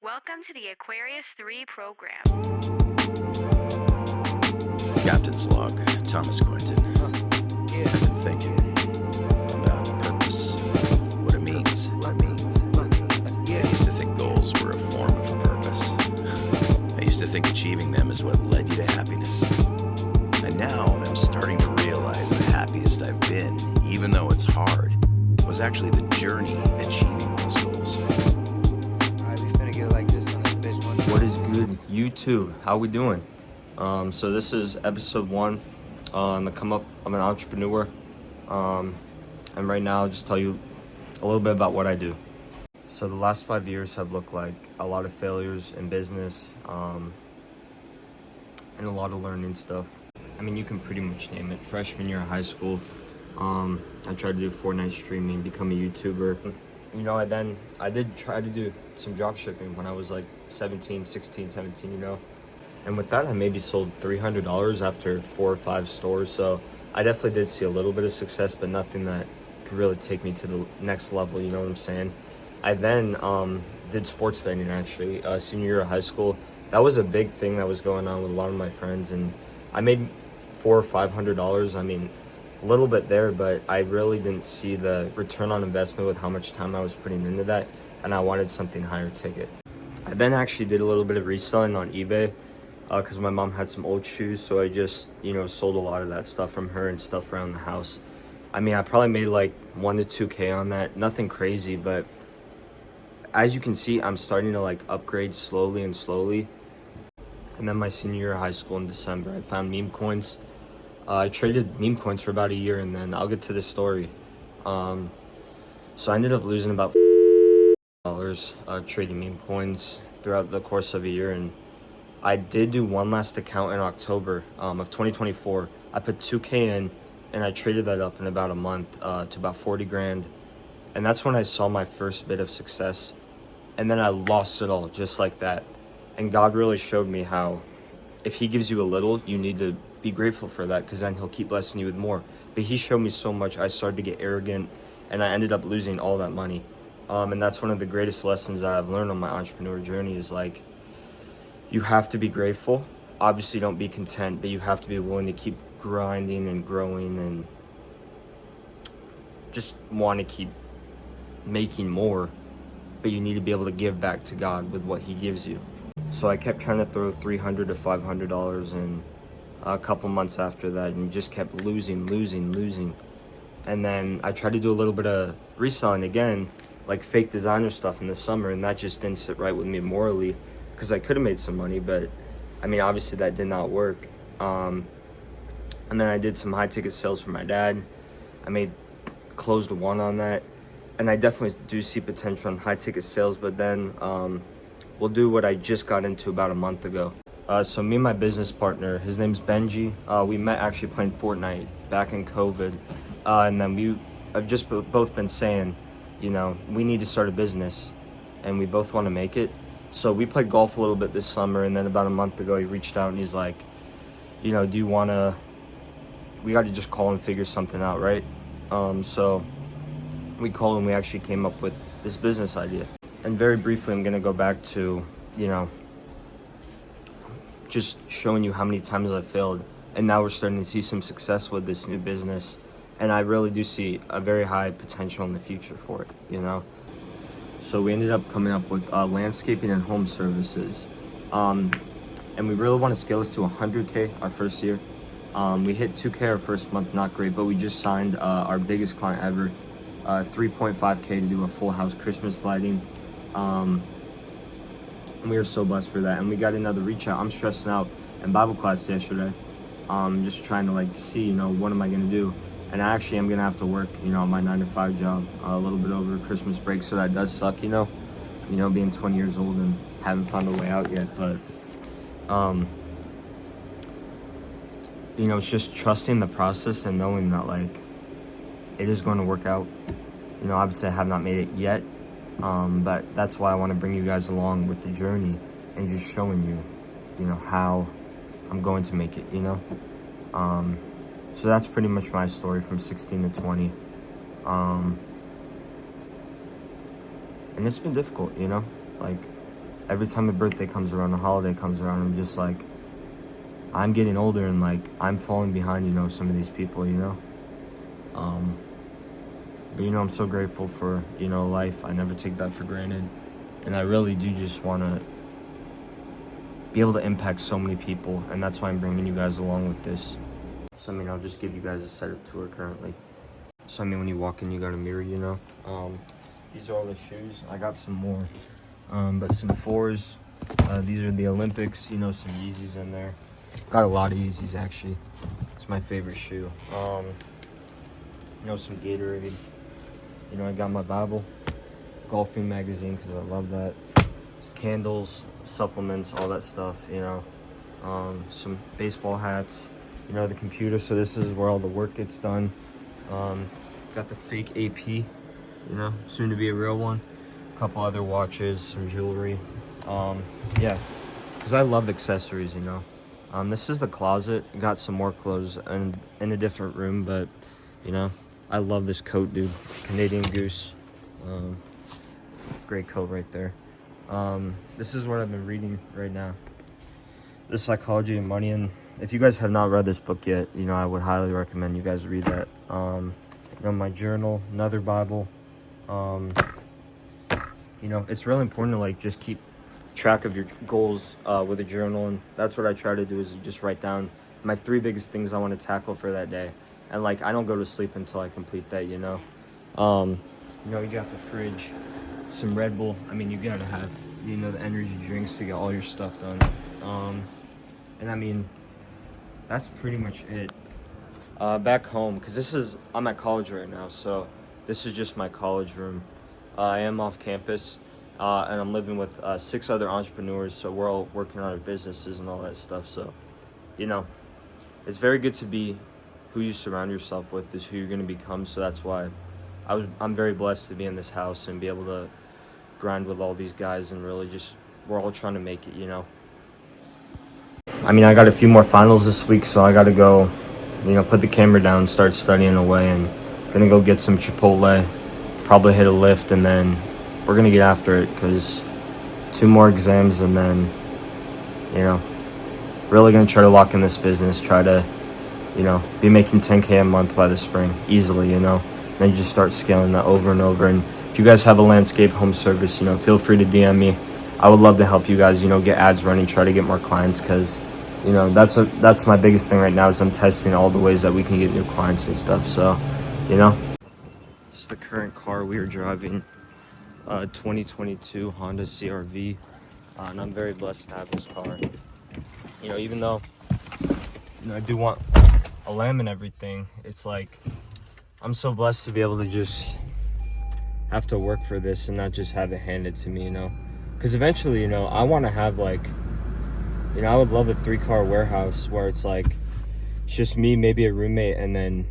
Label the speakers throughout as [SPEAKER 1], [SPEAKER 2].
[SPEAKER 1] Welcome to the Aquarius 3 program.
[SPEAKER 2] Captain's log, Thomas Quinton. I've been thinking about purpose, what it means. I used to think goals were a form of purpose. I used to think achieving them is what led you to happiness. And now I'm starting to realize the happiest I've been, even though it's hard, was actually the journey achieving those goals.
[SPEAKER 3] Alright, we finna get like this on this bitch one.
[SPEAKER 4] What is good, YouTube? How we doing? So this is episode 1 on the come up. I'm an entrepreneur, and right now I'll just tell you a little bit about what I do. So the last 5 years have looked like a lot of failures in business, and a lot of learning stuff. I mean, you can pretty much name it. Freshman year of high school, I tried to do Fortnite streaming, become a YouTuber. You know, and then I did try to do some drop shipping when I was like 16, 17, you know. And with that, I maybe sold $300 after 4 or 5 stores. So I definitely did see a little bit of success, but nothing that could really take me to the next level, you know what I'm saying? I then did sports betting actually, senior year of high school. That was a big thing that was going on with a lot of my friends, and I made $400 or $500. I mean, a little bit there, but I really didn't see the return on investment with how much time I was putting into that, and I wanted something higher ticket. I then actually did a little bit of reselling on eBay because my mom had some old shoes, so I just, you know, sold a lot of that stuff from her and stuff around the house. I mean, I probably made like 1 to 2K on that, nothing crazy, but as you can see, I'm starting to like upgrade slowly and slowly. And then my senior year of high school in December, I found meme coins. I traded meme coins for about a year, and then I'll get to this story. So I ended up losing about $4 trading meme coins throughout the course of a year, and I did do one last account in October of 2024. I put 2K in, and I traded that up in about a month to about 40 grand, and that's when I saw my first bit of success. And then I lost it all just like that. And God really showed me how if he gives you a little, you need to be grateful for that, because then he'll keep blessing you with more. But he showed me so much, I started to get arrogant, and I ended up losing all that money. And that's one of the greatest lessons that I've learned on my entrepreneur journey is like, you have to be grateful. Obviously don't be content, but you have to be willing to keep grinding and growing and just want to keep making more. But you need to be able to give back to God with what he gives you. So I kept trying to throw $300 to $500 in a couple months after that, and just kept losing. And then I tried to do a little bit of reselling again, like fake designer stuff in the summer, and that just didn't sit right with me morally, because I could have made some money, but I mean, obviously that did not work. And then I did some high ticket sales for my dad. I closed 1 on that. And I definitely do see potential in high ticket sales, but then we'll do what I just got into about a month ago. So me and my business partner, his name's Benji, we met actually playing Fortnite back in COVID. And then I've just both been saying, you know, we need to start a business, and we both want to make it. So we played golf a little bit this summer, and then about a month ago he reached out and he's like, you know, we got to just call and figure something out, right? So we called and we actually came up with this business idea. And very briefly, I'm gonna go back to, you know, just showing you how many times I've failed, and now we're starting to see some success with this new business, and I really do see a very high potential in the future for it, you know. So we ended up coming up with landscaping and home services, and we really want to scale this to 100K our first year. We hit 2K our first month, not great, but we just signed our biggest client ever, 3.5K to do a full house Christmas lighting. And we are so blessed for that. And we got another reach out. I'm stressing out in Bible class yesterday, just trying to like see, you know, what am I gonna do? And I actually am gonna have to work, you know, my 9-to-5 job a little bit over Christmas break, so that does suck, you know, being 20 years old and haven't found a way out yet. But you know, it's just trusting the process and knowing that like it is going to work out. You know, obviously I have not made it yet, but that's why I want to bring you guys along with the journey and just showing you, you know, how I'm going to make it, you know. So that's pretty much my story from 16 to 20. And it's been difficult, you know, like every time a birthday comes around, a holiday comes around, I'm just like, I'm getting older and like I'm falling behind, some of these people, But I'm so grateful for, life. I never take that for granted. And I really do just want to be able to impact so many people. And that's why I'm bringing you guys along with this. So, I'll just give you guys a setup tour currently. So, when you walk in, you got a mirror, These are all the shoes. I got some more. But some 4s. These are the Olympics, some Yeezys in there. Got a lot of Yeezys, actually. It's my favorite shoe. Some Gatorade. I got my Bible, golfing magazine, because I love that. Candles, supplements, all that stuff, some baseball hats, the computer. So this is where all the work gets done. Got the fake AP, soon to be a real one. A couple other watches, some jewelry. Yeah, because I love accessories, This is the closet. Got some more clothes and in a different room, but, I love this coat, dude. Canadian Goose. Great coat right there. This is what I've been reading right now. The Psychology of Money. And if you guys have not read this book yet, I would highly recommend you guys read that. My journal, another Bible. It's really important to like just keep track of your goals with a journal, and that's what I try to do, is just write down my 3 biggest things I want to tackle for that day. And like I don't go to sleep until I complete that, You got the fridge, some Red Bull. You gotta have, the energy drinks to get all your stuff done. And that's pretty much it. Back home, because I'm at college right now, so this is just my college room. I am off campus, and I'm living with 6 other entrepreneurs, so we're all working on our businesses and all that stuff. So, it's very good to be who you surround yourself with is who you're going to become. So that's why I'm very blessed to be in this house and be able to grind with all these guys, and really just, we're all trying to make it, I got a few more finals this week, so I got to go, put the camera down, start studying away, and gonna go get some Chipotle, probably hit a lift, and then we're gonna get after it, because 2 more exams, and then, really gonna try to lock in this business, try to, be making 10K a month by the spring, easily, then just start scaling that over and over. And if you guys have a landscape home service, feel free to DM me. I would love to help you guys, get ads running, try to get more clients, because, that's my biggest thing right now, is I'm testing all the ways that we can get new clients and stuff. So, this is the current car we are driving, 2022 Honda CR-V, and I'm very blessed to have this car. Even though, I do want a lamb and everything, it's like, I'm so blessed to be able to just have to work for this and not just have it handed to me, because eventually, I want to have like, I would love a 3-car warehouse where it's like, it's just me, maybe a roommate, and then,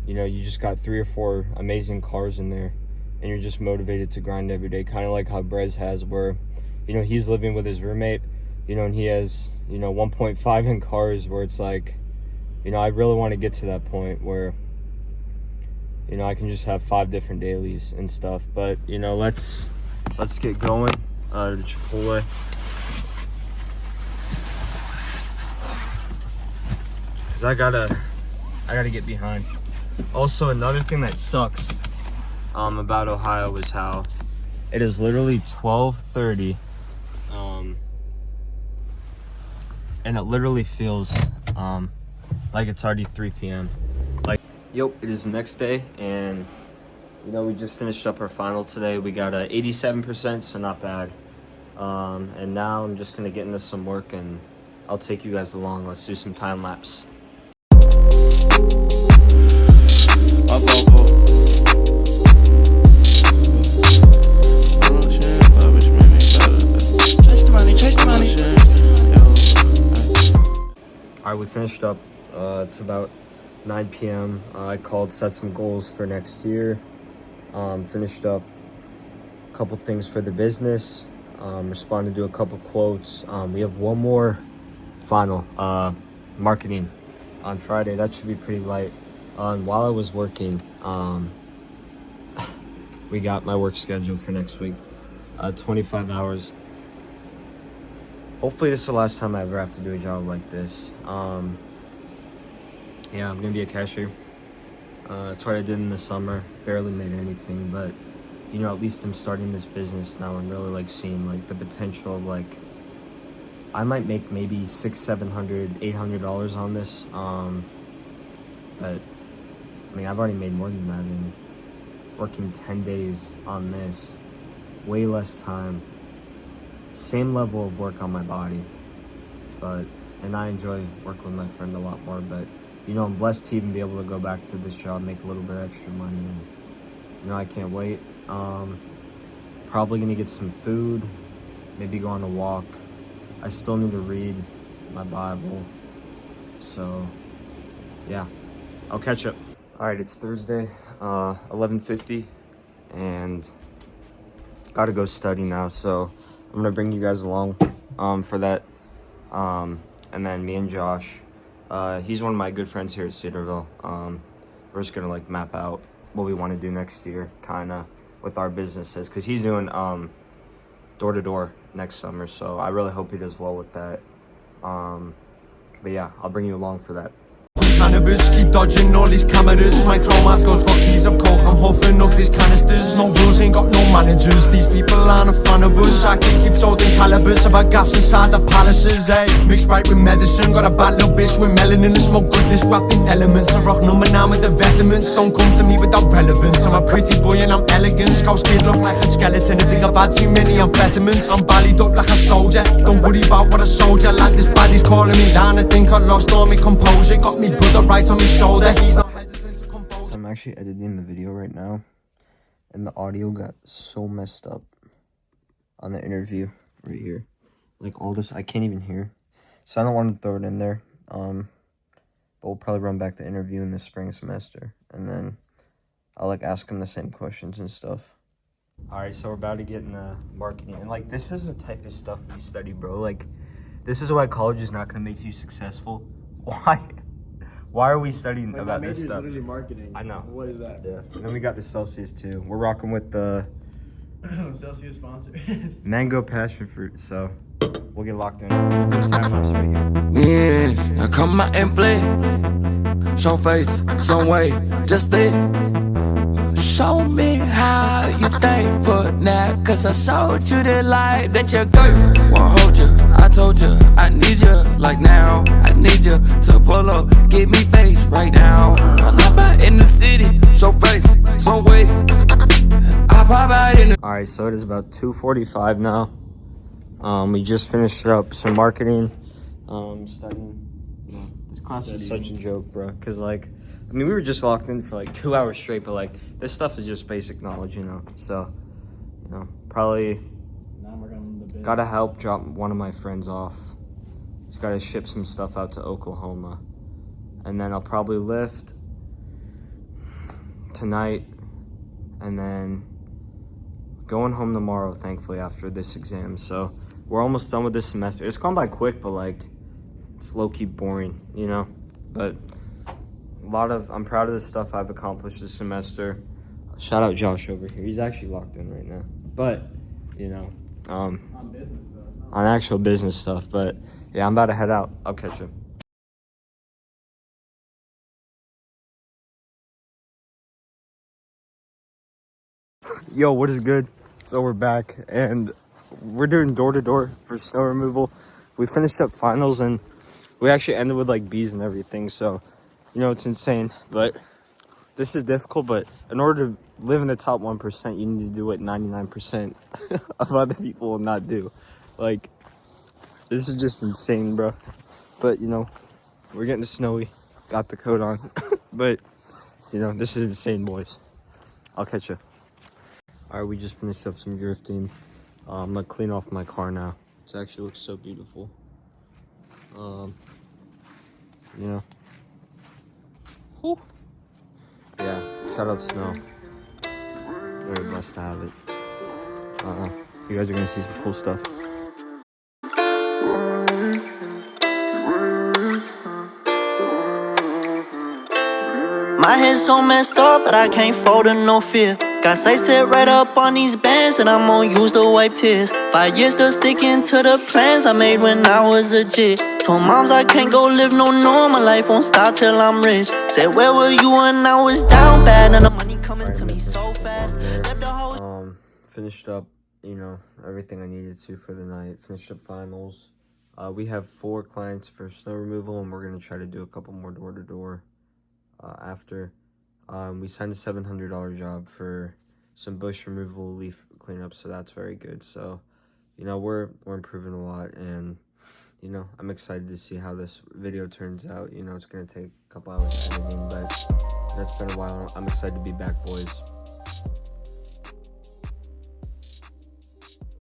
[SPEAKER 4] you just got 3 or 4 amazing cars in there, and you're just motivated to grind every day, kind of like how Brez has, where, he's living with his roommate, and he has, 1.5 in cars, where it's like, I really want to get to that point where, I can just have 5 different dailies and stuff. But, let's get going to Chipotle. Because I gotta get behind. Also, another thing that sucks about Ohio is how it is literally 12:30, and it literally feels like it's already 3 p.m. It is the next day, and we just finished up our final today. We got a 87%, so not bad. And now I'm just gonna get into some work, and I'll take you guys along. Let's do some time lapse. All right, we finished up. It's about 9 p.m. I called, set some goals for next year. Finished up a couple things for the business. Responded to a couple quotes. We have one more final, marketing on Friday. That should be pretty light. While I was working, we got my work schedule for next week. 25 hours hopefully this is the last time I ever have to do a job like this. Yeah, I'm gonna be a cashier. That's what I did in the summer. Barely made anything, but you know, at least I'm starting this business now. I'm really like seeing like the potential of like I might make maybe $600, $700, $800 on this. But I mean, I've already made more than that in working 10 days on this, way less time, same level of work on my body, and I enjoy working with my friend a lot more, but you know, I'm blessed to even be able to go back to this job, make a little bit extra money, and you know, I can't wait. Probably gonna get some food, maybe go on a walk. I still need to read my Bible, so yeah, I'll catch up. All right, it's Thursday, 11:50, and gotta go study now, so I'm gonna bring you guys along for that. And then me and Josh, he's one of my good friends here at Cedarville. We're just gonna like map out what we want to do next year, kind of with our businesses, because he's doing door to door next summer, so I really hope he does well with that. But yeah, I'll bring you along for that.
[SPEAKER 5] Cannabis, keep dodging all these cameras. My chromas goes for keys of coke. I'm huffing up these canisters. No rules, ain't got no managers. These people aren't a fan of us. I can keep holding calibers of our gaps inside the palaces, eh? Mixed Sprite with medicine. Got a bad little bitch with melanin and smoke good. This grafting elements. I rock number 9 with the vitamins. Don't come to me without relevance. I'm a pretty boy and I'm elegant. Scouse kid look like a skeleton. I think I've had too many amphetamines. I'm ballied up like a soldier. Don't worry about what a soldier. Like this body's calling me down. I think I lost all my composure. Got me the right on his shoulder. He's not hesitant to compose.
[SPEAKER 4] I'm actually editing the video right now, and the audio got so messed up on the interview right here. Like all this, I can't even hear. So I don't want to throw it in there. But we'll probably run back the interview in the spring semester, and then I'll like ask him the same questions and stuff. All right, so we're about to get into marketing, and like this is the type of stuff we study, bro. Like this is why college is not gonna make you successful. Why? Why are we studying
[SPEAKER 6] like
[SPEAKER 4] about
[SPEAKER 6] my
[SPEAKER 4] this
[SPEAKER 6] major
[SPEAKER 4] stuff?
[SPEAKER 6] is literally marketing.
[SPEAKER 4] I know.
[SPEAKER 6] What is that?
[SPEAKER 4] Yeah. And then we got the Celsius too. We're rocking with the
[SPEAKER 6] Celsius sponsor.
[SPEAKER 4] mango passion fruit. So we'll get locked in. We'll do time lapse right here.
[SPEAKER 7] Yeah, now come out and play. Show face, some way, just think. Show me how you think for now. Cause I showed you the light that your girl won't hold you. I told you, I need you like now. I need you to pull up, give me face right now. I pop out in the city, show face, some way. I pop out in the.
[SPEAKER 4] Alright, so it is about 2:45 now. We just finished up some marketing, studying. You know, this class is such a joke, bro. Cause like, I mean, we were just locked in for like 2 hours straight, but like, this stuff is just basic knowledge, you know. So, you know, probably gotta help drop one of my friends off. He's gotta ship some stuff out to Oklahoma. And then I'll probably lift tonight, and then going home tomorrow, thankfully, after this exam. So we're almost done with this semester. It's gone by quick, but like, it's low-key boring, you know. But I'm proud of the stuff I've accomplished this semester. Shout out Josh over here. He's actually locked in right now. But, you know, on business stuff. On actual business stuff. But yeah, I'm about to head out. I'll catch him. Yo, what is good? So we're back, and we're doing door-to-door for snow removal. We finished up finals, and we actually ended with like B's and everything, so you know, it's insane. But this is difficult, but in order to live in the top 1%, you need to do what 99% of other people will not do. Like, this is just insane, bro. But you know, we're getting snowy, got the coat on. But you know, this is insane, boys. I'll catch you. All right, we just finished up some drifting. I'm gonna clean off my car now. It actually looks so beautiful. You know. Whew. Yeah, shout out snow. Very blessed to have it. You guys are gonna see some cool stuff.
[SPEAKER 8] My head's so messed up, but I can't fold to no fear. Got sights set right up on these bands, and I'm gon' use to wipe tears. 5 years still sticking to the plans I made when I was a jit. Told moms I can't go live no normal life, won't stop till I'm rich. Said where were you when I was down bad, and the money coming to me so fast. Left the whole
[SPEAKER 4] Finished up, you know, everything I needed to for the night. Finished up finals. We have 4 clients for snow removal, and we're gonna try to do a couple more door-to-door after. We signed a $700 job for some bush removal, leaf cleanup, so that's very good. So, you know, we're improving a lot, and you know, I'm excited to see how this video turns out. You know, it's gonna take a couple hours editing, but that's been a while. I'm excited to be back, boys.